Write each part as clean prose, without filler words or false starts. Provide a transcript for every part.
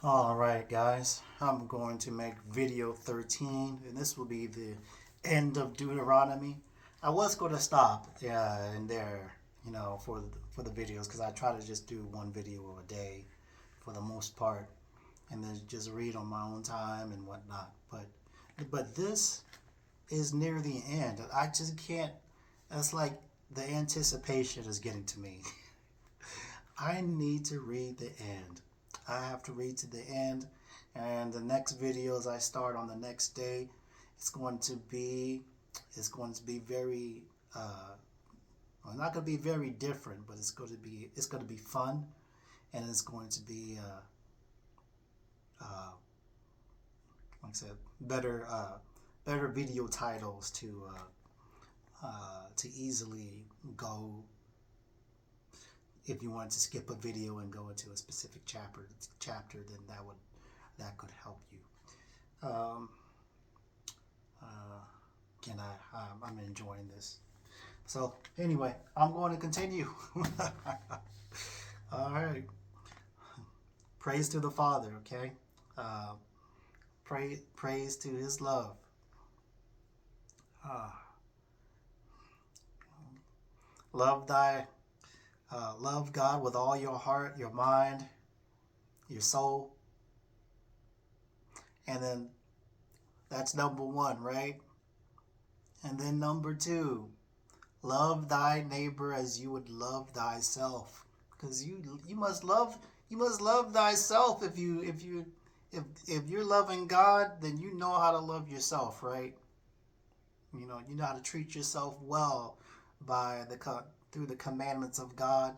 Alright guys, I'm going to make video 13 and this will be the end of Deuteronomy. I was going to stop in there, for the videos because I try to just do one video a day for the most part and then just read on my own time and whatnot. But this is near the end. I just can't. It's like the anticipation is getting to me. I need to read the end. I have to read to the end, and the next videos I start on the next day, it's going to be very well, not going to be very different, but it's going to be fun, and it's going to be like I said, better video titles to easily go if you wanted to skip a video and go into a specific chapter, then that could help you. Um, Again, I'm enjoying this. So anyway, I'm going to continue. All right. Praise to the Father. Okay. Praise to His love. Love thy Love God with all your heart, your mind, your soul. And then that's number one, right? And then number two, love thy neighbor as you would love thyself. Because you must love thyself. If you're loving God, then you know how to love yourself, right? You know how to treat yourself well through the commandments of God,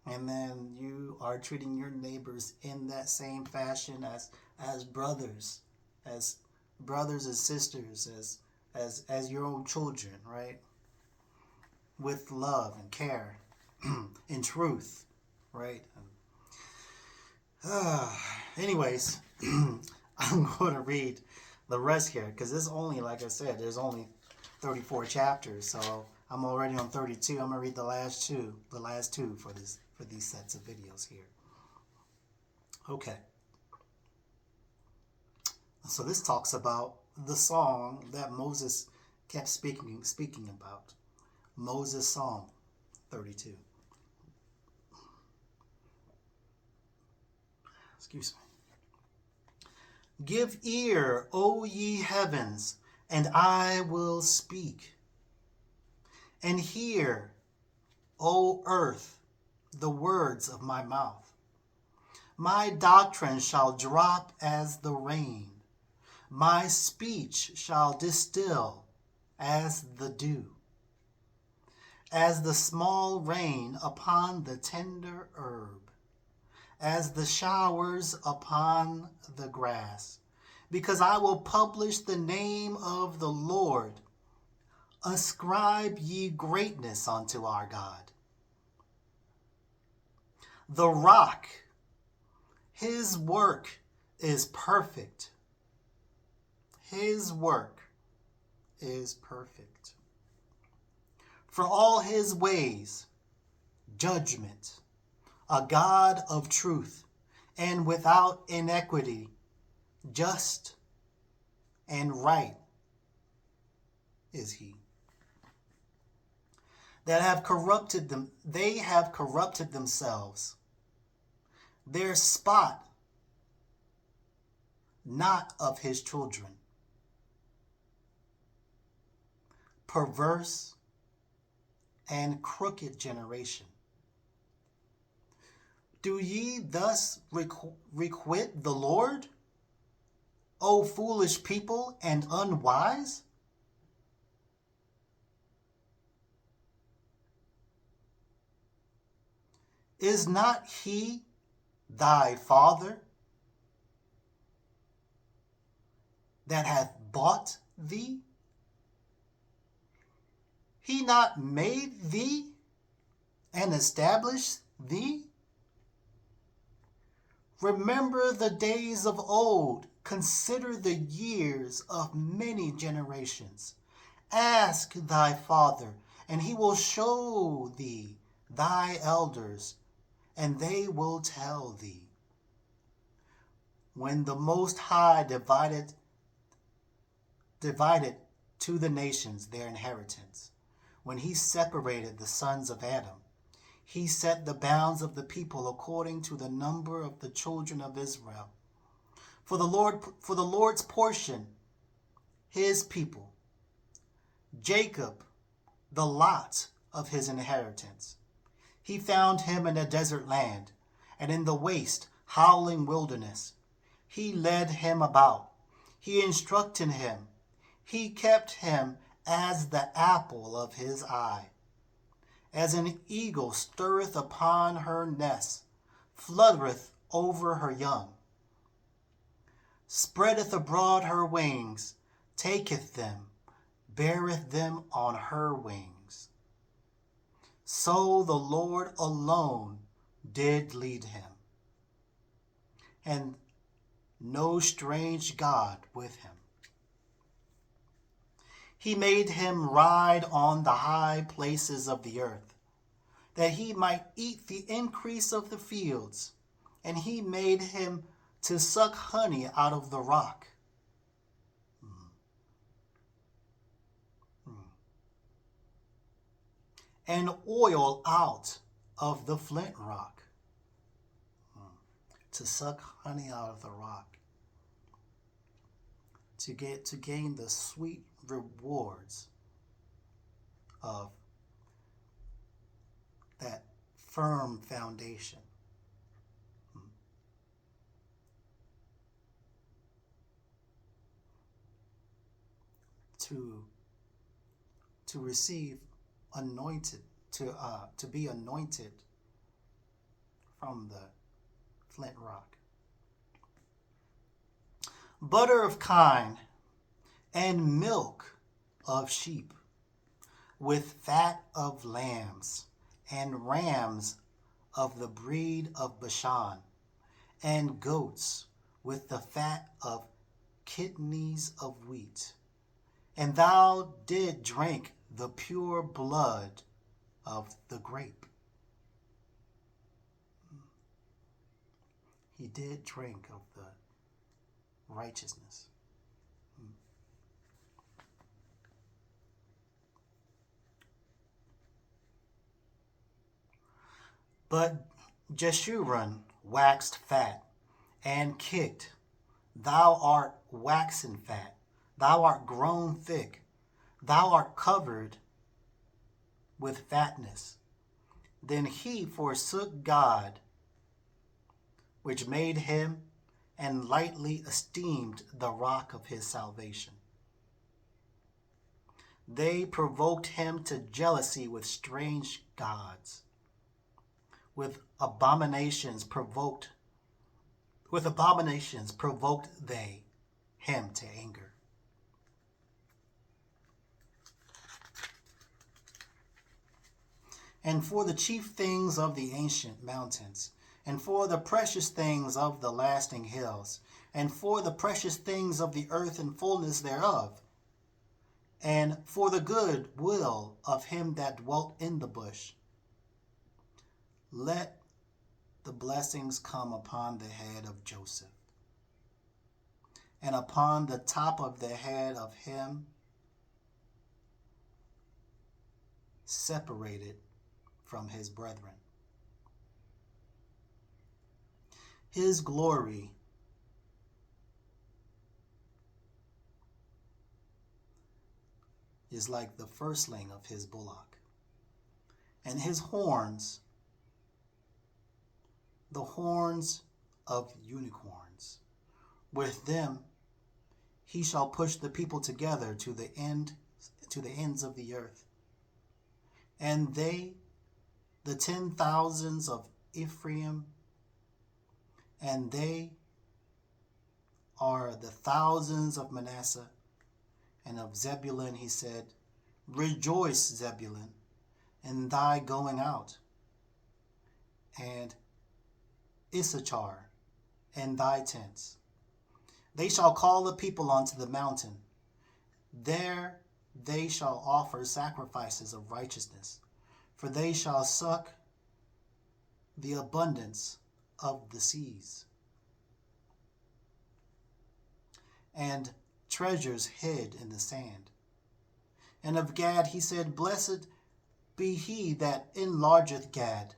and then you are treating your neighbors in that same fashion as brothers, as brothers and sisters, as your own children, right? With love and care, in truth, right? Anyways, I'm going to read the rest here because there's only, like I said, there's only 34 chapters, so I'm already on 32. I'm gonna read the last two for these sets of videos here. Okay. So this talks about the song that Moses kept speaking about. Moses' song 32. Excuse me. Give ear, O ye heavens, and I will speak. And hear, O earth, the words of my mouth. My doctrine shall drop as the rain. My speech shall distill as the dew, as the small rain upon the tender herb, as the showers upon the grass. Because I will publish the name of the Lord. Ascribe ye greatness unto our God. The rock, his work is perfect. His work is perfect. For all his ways, judgment, a God of truth, and without iniquity, just and right is he. They have corrupted themselves. Their spot, not of his children. Perverse and crooked generation. Do ye thus requite the Lord, O foolish people and unwise? Is not he thy father that hath bought thee? He not made thee and established thee? Remember the days of old, consider the years of many generations. Ask thy father, and he will show thee thy elders, and they will tell thee. when the Most High divided to the nations their inheritance, when he separated the sons of Adam, he set the bounds of the people according to the number of the children of Israel. For the Lord's portion, his people, Jacob, the lot of his inheritance. He found him in a desert land, and in the waste, howling wilderness. He led him about. He instructed him. He kept him as the apple of his eye. As an eagle stirreth upon her nest, fluttereth over her young, spreadeth abroad her wings, taketh them, beareth them on her wings. So the Lord alone did lead him, and no strange God with him. He made him ride on the high places of the earth, that he might eat the increase of the fields, and he made him to suck honey out of the rock. And oil out of the flint rock. To suck honey out of the rock. To gain the sweet rewards of that firm foundation. To receive anointed, to be anointed from the flint rock. Butter of kine and milk of sheep, with fat of lambs and rams of the breed of Bashan, and goats with the fat of kidneys of wheat. And thou did drink the pure blood of the grape. He did drink of the righteousness. But Jeshurun waxed fat and kicked. Thou art waxen fat. Thou art grown thick. Thou art covered with fatness. Then he forsook God, which made him, and lightly esteemed the rock of his salvation. They provoked him to jealousy with strange gods. With abominations provoked they him to anger. And for the chief things of the ancient mountains, and for the precious things of the lasting hills, and for the precious things of the earth and fullness thereof, and for the good will of him that dwelt in the bush, let the blessings come upon the head of Joseph, and upon the top of the head of him separated from his brethren. His glory is like the firstling of his bullock, and his horns, the horns of unicorns. With them he shall push the people together to the ends of the earth. And they, the 10,000s of Ephraim, and they are the thousands of Manasseh, and of Zebulun he said, Rejoice, Zebulun, in thy going out, and Issachar, and thy tents. They shall call the people unto the mountain. There they shall offer sacrifices of righteousness, for they shall suck the abundance of the seas. and treasures hid in the sand. And of Gad he said, Blessed be he that enlargeth Gad.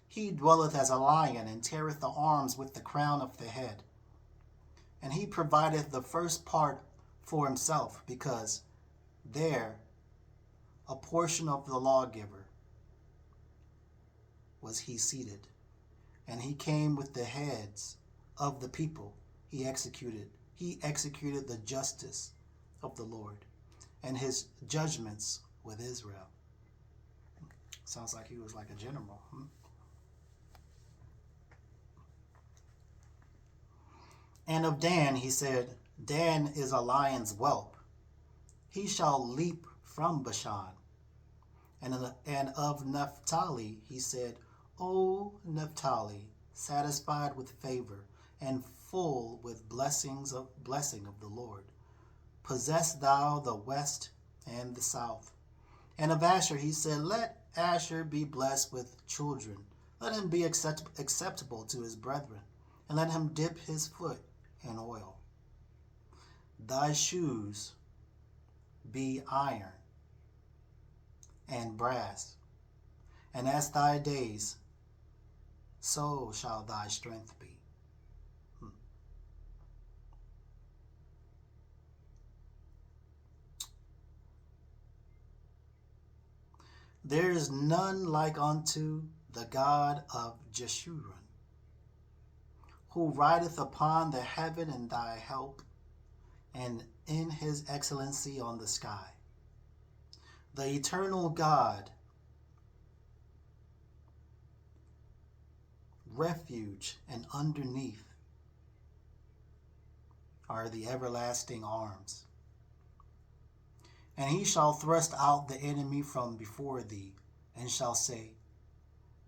He dwelleth as a lion, and teareth the arms with the crown of the head. And he provideth the first part for himself, because there a portion of the lawgiver was he seated. And he came with the heads of the people. He executed the justice of the Lord and his judgments with Israel. Sounds like he was like a general. And of Dan he said, Dan is a lion's whelp. He shall leap from Bashan. And of Naphtali he said, O Naphtali, satisfied with favor and full with blessing of the Lord, possess thou the west and the south. And of Asher he said, Let Asher be blessed with children. Let him be acceptable to his brethren, and let him dip his foot in oil. Thy shoes be iron and brass, and as thy days, so shall thy strength be. There is none like unto the God of Jeshurun, who rideth upon the heaven in thy help, and in his excellency on the sky. The eternal God, refuge, and underneath are the everlasting arms. And he shall thrust out the enemy from before thee, and shall say,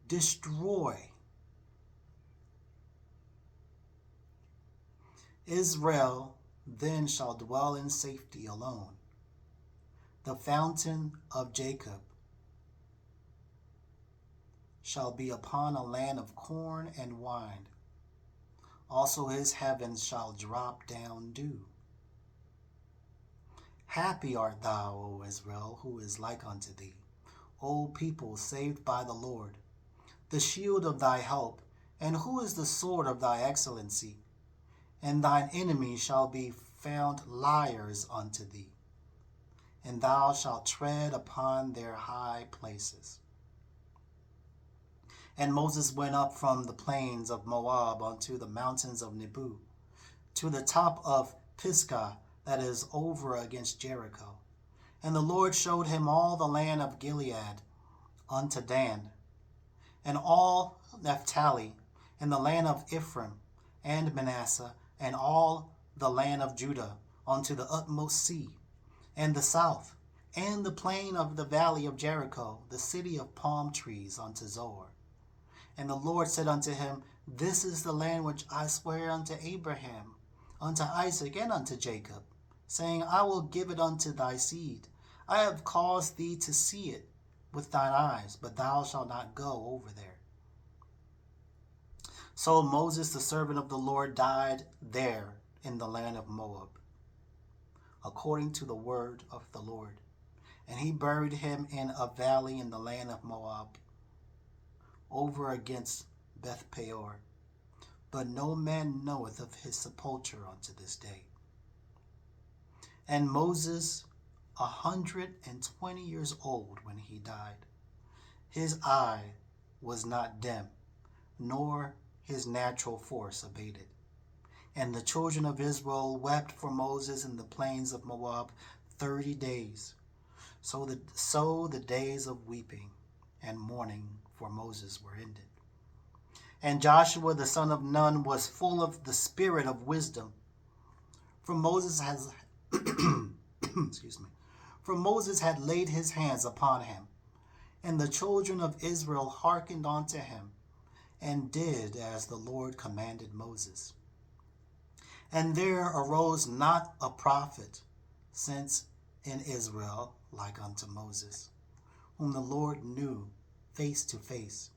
Destroy. Israel then shall dwell in safety alone. The fountain of Jacob shall be upon a land of corn and wine. Also his heavens shall drop down dew. Happy art thou, O Israel, who is like unto thee, O people saved by the Lord, the shield of thy help, and who is the sword of thy excellency? And thine enemies shall be found liars unto thee, and thou shalt tread upon their high places. And Moses went up from the plains of Moab unto the mountains of Nebo, to the top of Pisgah, that is over against Jericho. And the Lord showed him all the land of Gilead unto Dan, and all Naphtali, and the land of Ephraim and Manasseh, and all the land of Judah unto the utmost sea, and the south, and the plain of the valley of Jericho, the city of palm trees unto Zoar. And the Lord said unto him, This is the land which I swear unto Abraham, unto Isaac, and unto Jacob, saying, I will give it unto thy seed. I have caused thee to see it with thine eyes, but thou shalt not go over there. So Moses, the servant of the Lord, died there in the land of Moab, according to the word of the Lord. And he buried him in a valley in the land of Moab, over against Beth Peor. But no man knoweth of his sepulchre unto this day. And Moses 120 years old when he died. His eye was not dim, nor his natural force abated. And the children of Israel wept for Moses in the plains of Moab 30 days. So the days of weeping and mourning for Moses were ended. And Joshua the son of Nun was full of the spirit of wisdom, for Moses has for Moses had laid his hands upon him. And the children of Israel hearkened unto him, and did as the Lord commanded Moses. And there arose not a prophet since in Israel like unto Moses, whom the Lord knew face to face.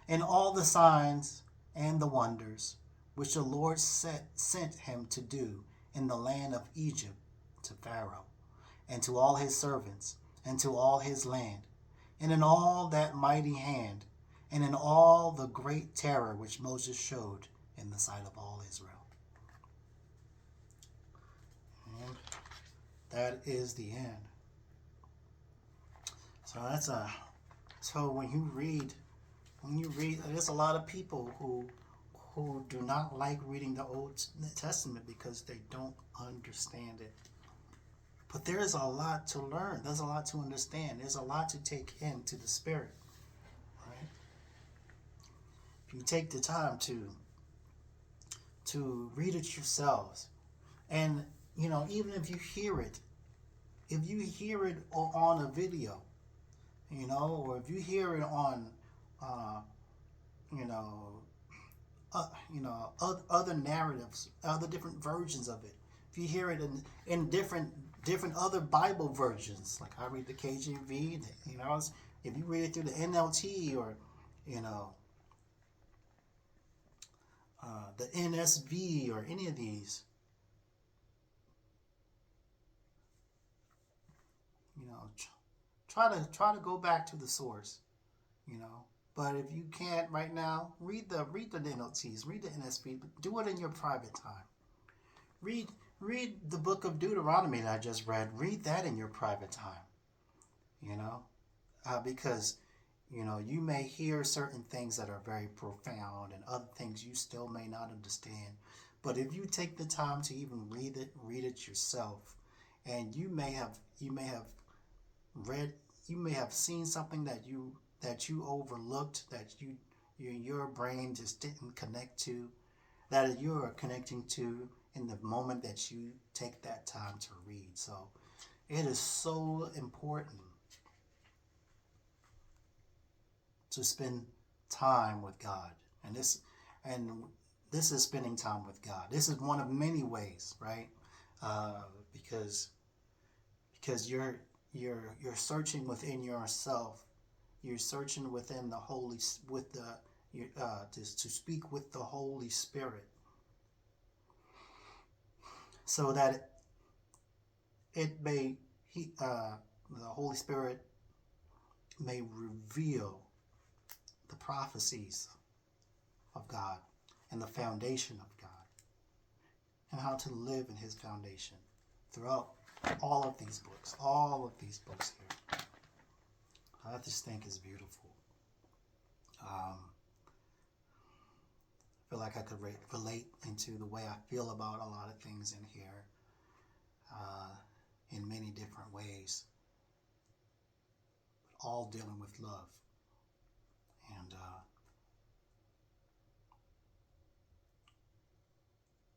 And all the signs and the wonders which the Lord sent him to do in the land of Egypt to Pharaoh, and to all his servants, and to all his land, and in all that mighty hand, and in all the great terror which Moses showed in the sight of all Israel. And that is the end. So when you read, there's a lot of people who do not like reading the Old Testament because they don't understand it. But there is a lot to learn. There's a lot to understand. There's a lot to take into the spirit. Right? If you take the time to read it yourselves, and even if you hear it on a video, or if you hear it on, other narratives, other different versions of it. If you hear it in different other Bible versions, like I read the KJV, if you read it through the NLT or, the NSV or any of these, try to go back to the source, But if you can't right now, read the NLTs, read the NSV, do it in your private time. Read the book of Deuteronomy that I just read. Read that in your private time, because, you may hear certain things that are very profound and other things you still may not understand. But if you take the time to even read it yourself, and you may have seen something that you overlooked, that your brain just didn't connect to, that you are connecting to in the moment that you take that time to read. So it is so important to spend time with God. And this is spending time with God. This is one of many ways, right? Because you're searching within yourself. You're searching within the to speak with the Holy Spirit, so that the Holy Spirit may reveal the prophecies of God and the foundation of God, and how to live in His foundation throughout all of these books here. I just think is beautiful. I feel like I could relate into the way I feel about a lot of things in here, in many different ways, but all dealing with love. And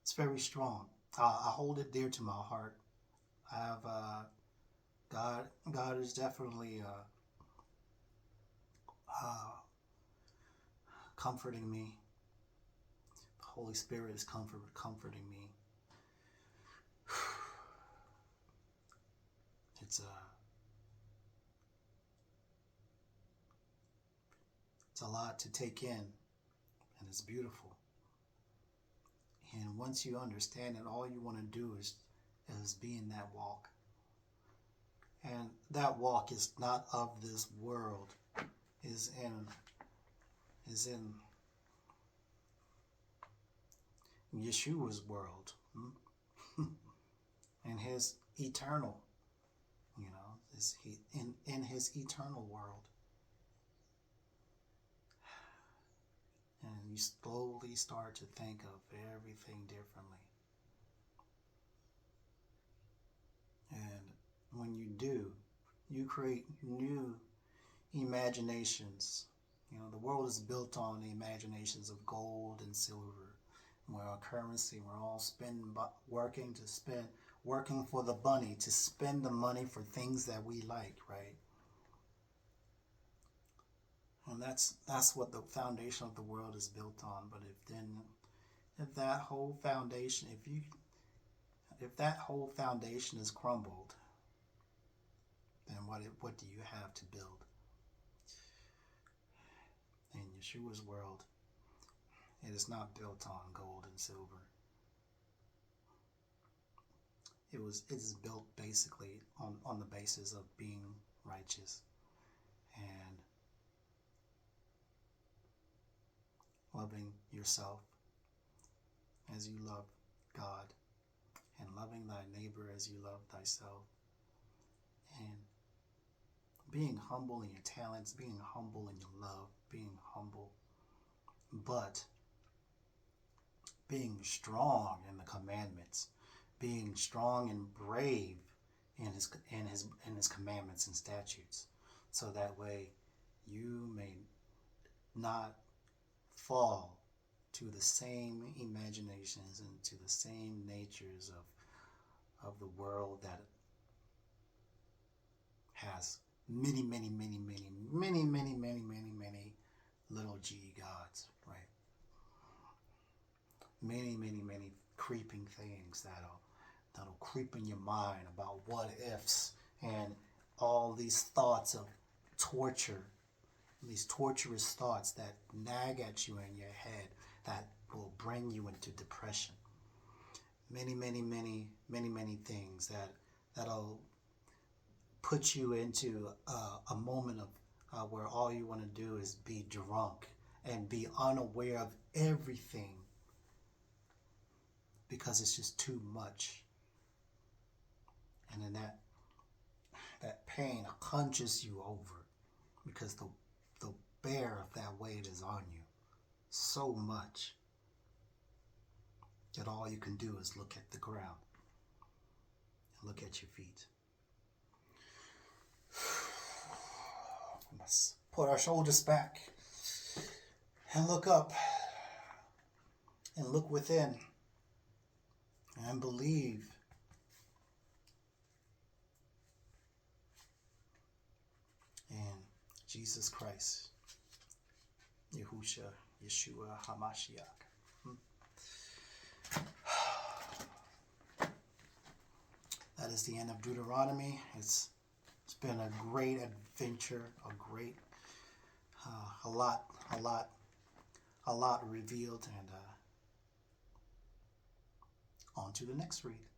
it's very strong. I hold it dear to my heart. I have God is definitely comforting me. The Holy Spirit is comforting me. It's a lot to take in, and it's beautiful. And once you understand it, all you want to do is be in that walk. And that walk is not of this world, is in Yeshua's world, in His eternal, in His eternal world. And you slowly start to think of everything differently. And when you do, you create new imaginations. The world is built on the imaginations of gold and silver. We're a currency. We're all working for the bunny, to spend the money for things that we like, right? And that's what the foundation of the world is built on. But if that whole foundation is crumbled, then what do you have to build? In Yeshua's world, It is not built on gold and silver. It is built basically on the basis of being righteous and loving yourself as you love God, and loving thy neighbor as you love thyself, and being humble in your talents, being humble in your love, being humble, but being strong in the commandments, being strong and brave in his commandments and statutes, so that way you may not fall to the same imaginations and to the same natures of the world that has many little g gods, right? Many creeping things that'll creep in your mind about what ifs and all these thoughts of torture, these torturous thoughts that nag at you in your head that will bring you into depression. Many things that'll put you into a moment of where all you want to do is be drunk and be unaware of everything because it's just too much. And then that pain hunches you over because the bear of that weight is on you so much that all you can do is look at the ground and look at your feet. We must put our shoulders back and look up and look within and believe in Jesus Christ, Yeshua HaMashiach. That is the end of Deuteronomy. It's been a great adventure, a lot revealed, and on to the next read.